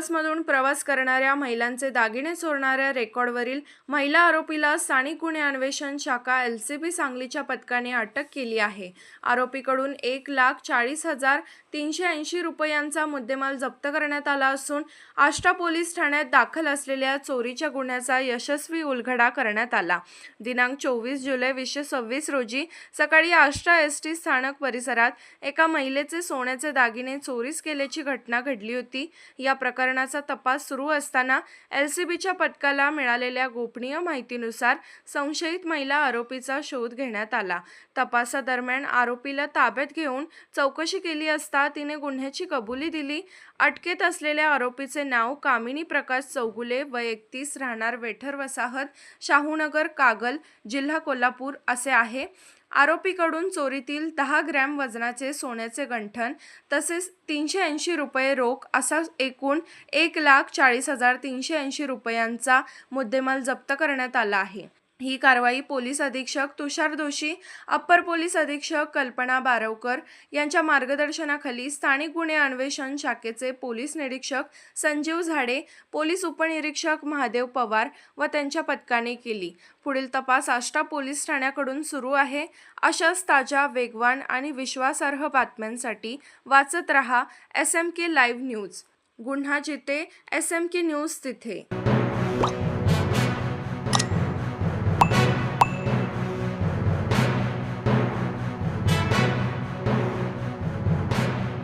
बसमधून प्रवास करणाऱ्या महिलांचे दागिने चोरणाऱ्या रेकॉर्डवरील महिला आरोपीला स्थानिक गुन्हे अन्वेषण शाखा LCB सांगलीच्या पथकाने अटक केली आहे। आरोपीकडून 1,40,380 रुपयांचा मुद्देमाल जप्त करण्यात आला असून आष्टा पोलीस ठाण्यात दाखल असलेल्या चोरीच्या गुन्ह्याचा यशस्वी उलगडा करण्यात आला। दिनांक 24 जुलै 2026 रोजी सकाळी आष्टा ST स्थानक परिसरात एका महिलेचे सोन्याचे दागिने चोरीस केल्याची घटना घडली होती। या प्रकरणाचा तपास सुरू असताना LCBच्या पथकाला मिळालेल्या गोपनीय माहितीनुसार संशयित महिला आरोपीचा शोध घेण्यात आला। तपासादरम्यान आरोपीला ताब्यात घेऊन चौकशी केली असता तिने गुन्ह्याची कबुली दिली। अटकेत असलेल्या आरोपीचे नाव कामिनी प्रकाश चौगुले, वय 31, राहणार वेठर वसाहत, शाहूनगर, कागल, जिल्हा कोल्हापूर असे आहे। आरोपीकडून चोरीतील 10 ग्रॅम वजनाचे सोन्याचे गंठण तसेच 380 रुपये रोख असा एकूण 1,40,380 रुपयांचा मुद्देमाल जप्त करण्यात आला आहे। ही कारवाई पोलीस अधीक्षक तुषार दोशी, अप्पर पोलीस अधीक्षक कल्पना बारवकर यांच्या मार्गदर्शनाखाली स्थानिक गुन्हे अन्वेषण शाखेचे पोलीस निरीक्षक संजीव झाडे, पोलीस उपनिरीक्षक महादेव पवार व त्यांच्या पथकाने केली। पुढील तपास आष्टा पोलीस ठाण्याकडून सुरू आहे। अशाच ताज्या, वेगवान आणि विश्वासार्ह बातम्यांसाठी वाचत रहा SMK लाईव्ह न्यूज। गुन्हा जिथे SMK न्यूज तिथे।